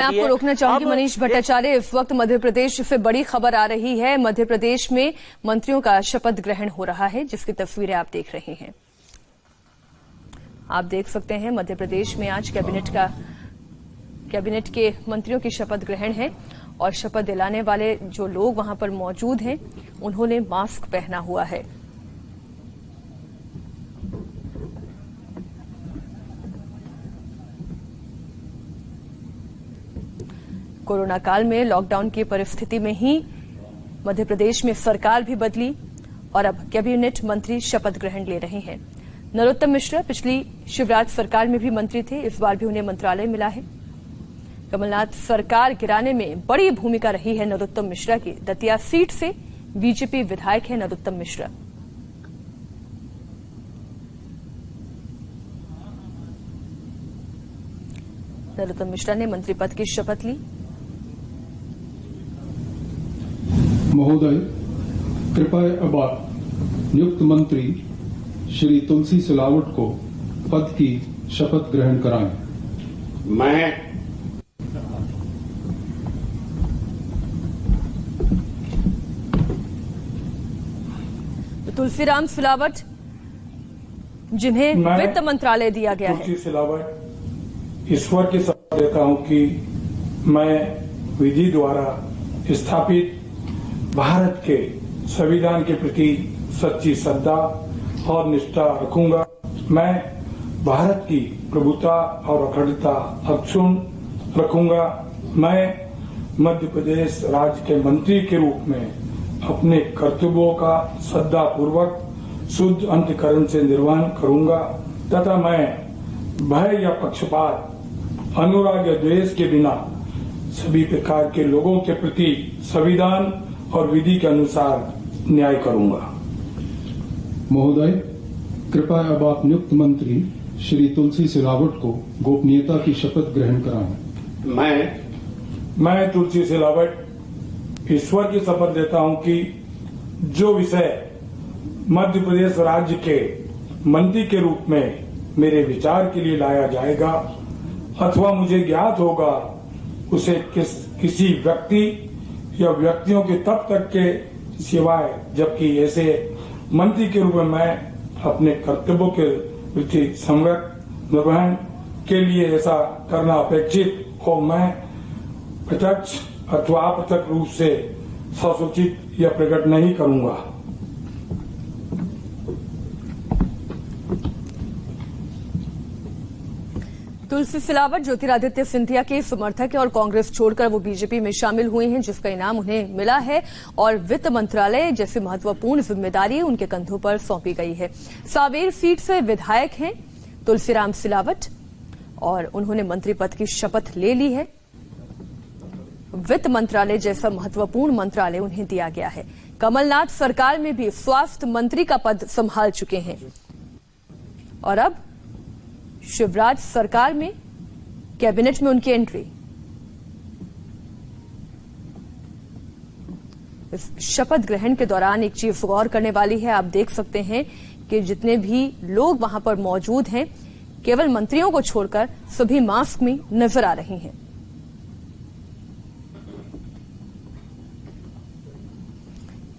आपको रोकना चाहूंगी मनीष भट्टाचार्य। इस वक्त मध्य प्रदेश से बड़ी खबर आ रही है। मध्य प्रदेश में मंत्रियों का शपथ ग्रहण हो रहा है, जिसकी तस्वीरें आप देख रहे हैं। आप देख सकते हैं मध्य प्रदेश में आज कैबिनेट के मंत्रियों की शपथ ग्रहण है और शपथ दिलाने वाले जो लोग वहां पर मौजूद हैं उन्होंने मास्क पहना हुआ है। कोरोना काल में लॉकडाउन की परिस्थिति में ही मध्य प्रदेश में सरकार भी बदली और अब कैबिनेट मंत्री शपथ ग्रहण ले रहे हैं। नरोत्तम मिश्रा पिछली शिवराज सरकार में भी मंत्री थे, इस बार भी उन्हें मंत्रालय मिला है। कमलनाथ सरकार गिराने में बड़ी भूमिका रही है नरोत्तम मिश्रा की। दतिया सीट से बीजेपी विधायक है नरोत्तम मिश्रा। नरोत्तम मिश्रा ने मंत्री पद की शपथ ली। महोदय, कृपया अब आप नियुक्त मंत्री श्री तुलसी सिलावट को पद की शपथ ग्रहण कराएं। मैं तुलसीराम सिलावट, जिन्हें वित्त मंत्रालय दिया गया है। तुलसी सिलावट ईश्वर की शपथ देता हूं कि मैं विधि द्वारा स्थापित भारत के संविधान के प्रति सच्ची श्रद्धा और निष्ठा रखूंगा। मैं भारत की प्रभुता और अखंडता अक्षुण्ण रखूंगा। मैं मध्य प्रदेश राज्य के मंत्री के रूप में अपने कर्तव्यों का श्रद्धापूर्वक शुद्ध अंतःकरण से निर्वहन करूंगा तथा मैं भय या पक्षपात, अनुराग या द्वेष के बिना सभी प्रकार के लोगों के प्रति संविधान और विधि के अनुसार न्याय करूंगा। महोदय, कृपया अब आप नियुक्त मंत्री श्री तुलसी सिलावट को गोपनीयता की शपथ ग्रहण कराएं। मैं तुलसी सिलावट ईश्वर की शपथ देता हूं कि जो विषय मध्य प्रदेश राज्य के मंत्री के रूप में मेरे विचार के लिए लाया जाएगा अथवा मुझे ज्ञात होगा, उसे किसी व्यक्ति या व्यक्तियों के तब तक के सिवाय, जबकि ऐसे मंत्री के रूप में मैं अपने कर्तव्यों के प्रति समग्र निर्वहन के लिए ऐसा करना अपेक्षित हो, मैं प्रत्यक्ष अथवा अप्रत्यक्ष रूप से ससूचित या प्रकट नहीं करूंगा। तुलसी सिलावट ज्योतिरादित्य सिंधिया के समर्थक है और कांग्रेस छोड़कर वो बीजेपी में शामिल हुए हैं, जिसका इनाम उन्हें मिला है और वित्त मंत्रालय जैसी महत्वपूर्ण जिम्मेदारी उनके कंधों पर सौंपी गई है। सांवेर सीट से विधायक हैं तुलसीराम सिलावट और उन्होंने मंत्री पद की शपथ ले ली है। वित्त मंत्रालय जैसा महत्वपूर्ण मंत्रालय उन्हें दिया गया है। कमलनाथ सरकार में भी स्वास्थ्य मंत्री का पद संभाल चुके हैं और अब शिवराज सरकार में कैबिनेट में उनकी एंट्री। इस शपथ ग्रहण के दौरान एक चीज गौर करने वाली है। आप देख सकते हैं कि जितने भी लोग वहां पर मौजूद हैं, केवल मंत्रियों को छोड़कर सभी मास्क में नजर आ रहे हैं।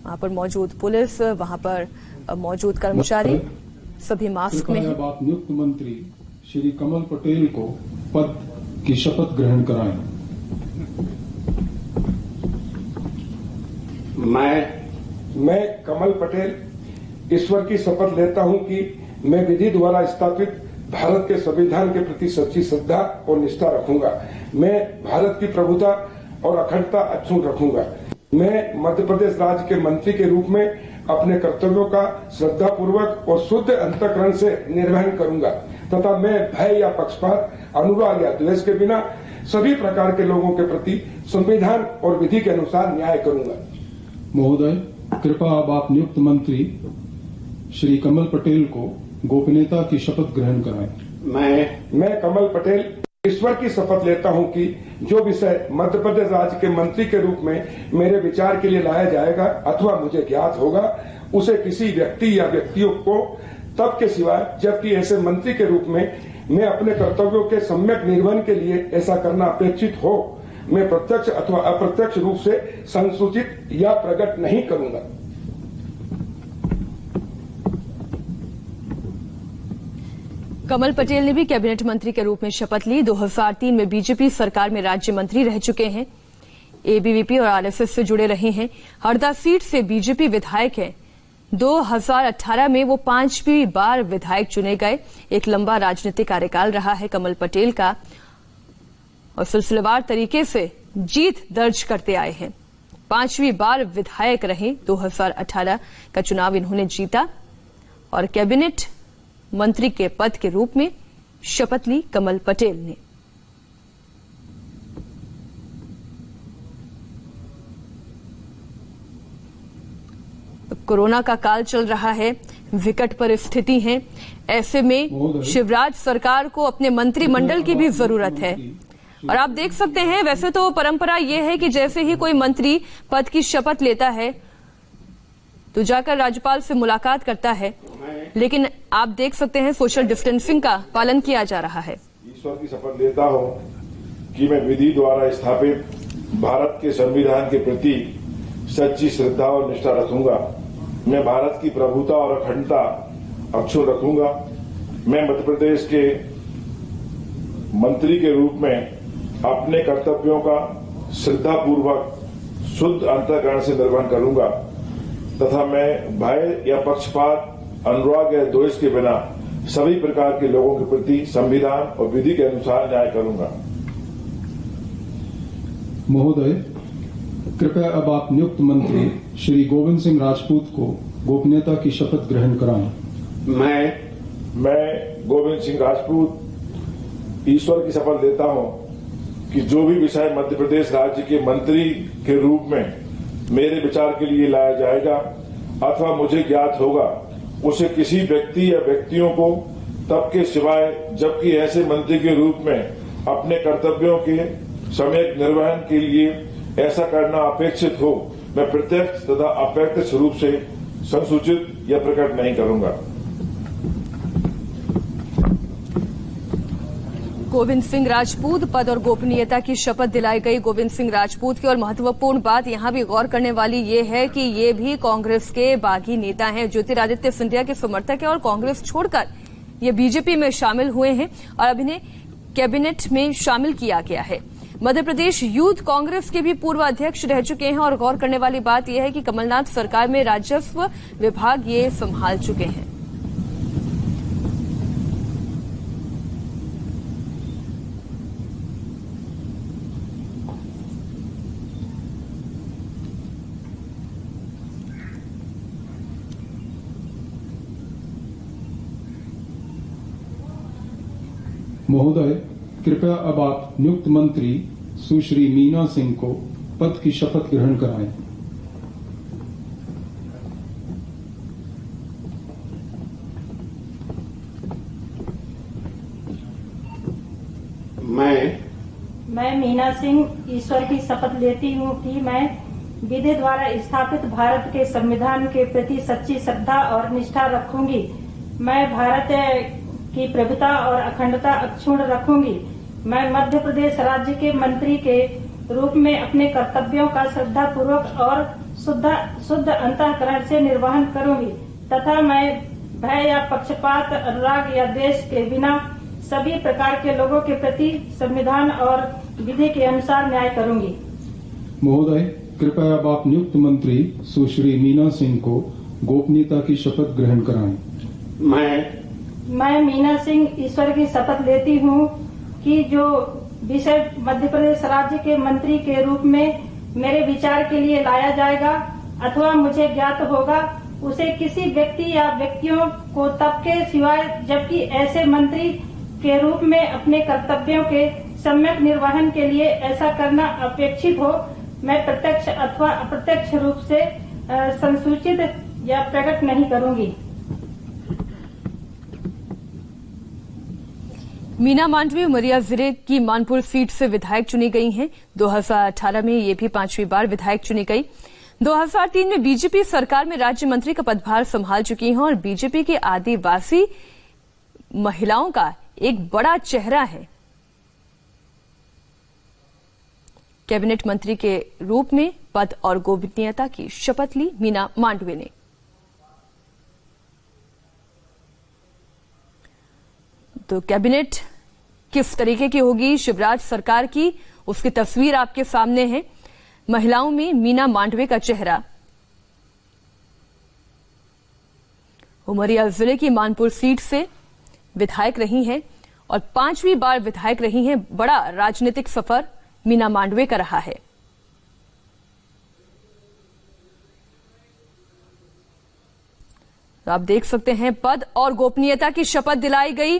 वहां पर मौजूद पुलिस, वहां पर मौजूद कर्मचारी सभी मास्क में हैं। आप नियुक्त मंत्री श्री कमल पटेल को पद की शपथ ग्रहण कराएं। मैं कमल पटेल ईश्वर की शपथ लेता हूं कि मैं विधि द्वारा स्थापित भारत के संविधान के प्रति सच्ची श्रद्धा और निष्ठा रखूंगा। मैं भारत की प्रभुता और अखंडता अक्षुण्ण रखूंगा। मैं मध्य प्रदेश राज्य के मंत्री के रूप में अपने कर्तव्यों का श्रद्धापूर्वक और शुद्ध अंतःकरण से निर्वहन करूंगा तथा मैं भय या पक्षपात, अनुराग या द्वेष के बिना सभी प्रकार के लोगों के प्रति संविधान और विधि के अनुसार न्याय करूंगा। महोदय, कृपया अब आप नियुक्त मंत्री श्री कमल पटेल को गोपनीयता की शपथ ग्रहण कराएं। मैं कमल पटेल ईश्वर की शपथ लेता हूं कि जो विषय मध्य प्रदेश राज्य के मंत्री के रूप में मेरे विचार के लिए लाया जाएगा अथवा मुझे ज्ञात होगा, उसे किसी व्यक्ति या व्यक्तियों को तब के सिवाय, जबकि ऐसे मंत्री के रूप में मैं अपने कर्तव्यों के सम्यक निर्वहन के लिए ऐसा करना अपेक्षित हो मैं प्रत्यक्ष अथवा अप्रत्यक्ष रूप से संसूचित या प्रकट नहीं करूंगा। कमल पटेल ने भी कैबिनेट मंत्री के रूप में शपथ ली। 2003 में बीजेपी सरकार में राज्य मंत्री रह चुके हैं। एबीवीपी और आरएसएस से जुड़े रहे हैं। हरदा सीट से बीजेपी विधायक हैं। 2018 में वो 5वीं बार विधायक चुने गए। एक लंबा राजनीतिक कार्यकाल रहा है कमल पटेल का और सिलसिलेवार तरीके से जीत दर्ज करते आए हैं। 5वीं बार विधायक रहे। 2018 का चुनाव इन्होंने जीता और कैबिनेट मंत्री के पद के रूप में शपथ ली कमल पटेल ने। कोरोना का काल चल रहा है, विकट परिस्थिति है। ऐसे में शिवराज सरकार को अपने मंत्रिमंडल की भी जरूरत है। और आप देख सकते हैं, वैसे तो परंपरा यह है कि जैसे ही कोई मंत्री पद की शपथ लेता है तो जाकर राज्यपाल से मुलाकात करता है, लेकिन आप देख सकते हैं सोशल डिस्टेंसिंग का पालन किया जा रहा है। ईश्वर की शपथ लेता हूं कि मैं विधि द्वारा स्थापित भारत के संविधान के प्रति सच्ची श्रद्धा और निष्ठा रखूंगा। मैं भारत की प्रभुता और अखंडता अक्षुण्ण रखूंगा। मैं मध्य प्रदेश के मंत्री के रूप में अपने कर्तव्यों का श्रद्धापूर्वक शुद्ध अंतःकरण से निर्वहन करूंगा तथा मैं भय या पक्षपात, अनुराग या द्वेष के बिना सभी प्रकार के लोगों के प्रति संविधान और विधि के अनुसार न्याय करूंगा। महोदय, कृपया अब आप नियुक्त मंत्री श्री गोविंद सिंह राजपूत को गोपनीयता की शपथ ग्रहण कराएं। मैं गोविंद सिंह राजपूत ईश्वर की शपथ लेता हूं कि जो भी विषय मध्य प्रदेश राज्य के मंत्री के रूप में मेरे विचार के लिए लाया जाएगा अथवा मुझे ज्ञात होगा, उसे किसी व्यक्ति या व्यक्तियों को तब के सिवाय जबकि ऐसे मंत्री के रूप में अपने कर्तव्यों के सम्यक निर्वहन के लिए ऐसा करना अपेक्षित हो, मैं प्रत्यक्ष तथा अप्रत्यक्ष रूप से संसूचित या प्रकट नहीं करूंगा। गोविंद सिंह राजपूत पद और गोपनीयता की शपथ दिलाई गई गोविंद सिंह राजपूत की। और महत्वपूर्ण बात यहां भी गौर करने वाली ये है कि ये भी कांग्रेस के बागी नेता हैं, ज्योतिरादित्य सिंधिया के समर्थक हैं और कांग्रेस छोड़कर ये बीजेपी में शामिल हुए हैं और अब इन्हें कैबिनेट में शामिल किया गया है। मध्य प्रदेश यूथ कांग्रेस के भी पूर्व अध्यक्ष रह चुके हैं और गौर करने वाली बात यह है कि कमलनाथ सरकार में राजस्व विभाग ये संभाल चुके हैं। महोदय, कृपया अब आप नियुक्त मंत्री सुश्री मीना सिंह को पद की शपथ ग्रहण कराएं। मैं मीना सिंह ईश्वर की शपथ लेती हूँ कि मैं विधि द्वारा स्थापित भारत के संविधान के प्रति सच्ची श्रद्धा और निष्ठा रखूंगी। मैं भारत की प्रभुता और अखंडता अक्षुण्ण रखूंगी। मैं मध्य प्रदेश राज्य के मंत्री के रूप में अपने कर्तव्यों का श्रद्धापूर्वक और शुद्ध अंतःकरण से निर्वहन करूंगी तथा मैं भय या पक्षपात, अनुराग या द्वेष के बिना सभी प्रकार के लोगों के प्रति संविधान और विधि के अनुसार न्याय करूंगी। महोदय, कृपया अब आप नियुक्त मंत्री सुश्री मीना सिंह को गोपनीयता की शपथ ग्रहण कराएं। मैं मीना सिंह ईश्वर की शपथ लेती हूँ कि जो विषय मध्य प्रदेश राज्य के मंत्री के रूप में मेरे विचार के लिए लाया जाएगा अथवा मुझे ज्ञात होगा, उसे किसी व्यक्ति या व्यक्तियों को तब के सिवाय जबकि ऐसे मंत्री के रूप में अपने कर्तव्यों के सम्यक निर्वहन के लिए ऐसा करना अपेक्षित हो, मैं प्रत्यक्ष अथवा अप्रत्यक्ष रूप से संसूचित या प्रकट नहीं करूंगी। मीना मांडवी उमरिया जिले की मानपुर सीट से विधायक चुनी गई हैं। 2018 में ये भी 5वीं बार विधायक चुनी गई। 2003 में बीजेपी सरकार में राज्य मंत्री का पदभार संभाल चुकी हैं और बीजेपी के आदिवासी महिलाओं का एक बड़ा चेहरा है। कैबिनेट मंत्री के रूप में पद और गोपनीयता की शपथ ली मीना मांडवे ने। तो कैबिनेट किस तरीके की होगी शिवराज सरकार की, उसकी तस्वीर आपके सामने है। महिलाओं में मीना मांडवे का चेहरा। उमरिया जिले की मानपुर सीट से विधायक रही हैं और 5वीं बार विधायक रही हैं। बड़ा राजनीतिक सफर मीना मांडवे का रहा है। तो आप देख सकते हैं पद और गोपनीयता की शपथ दिलाई गई।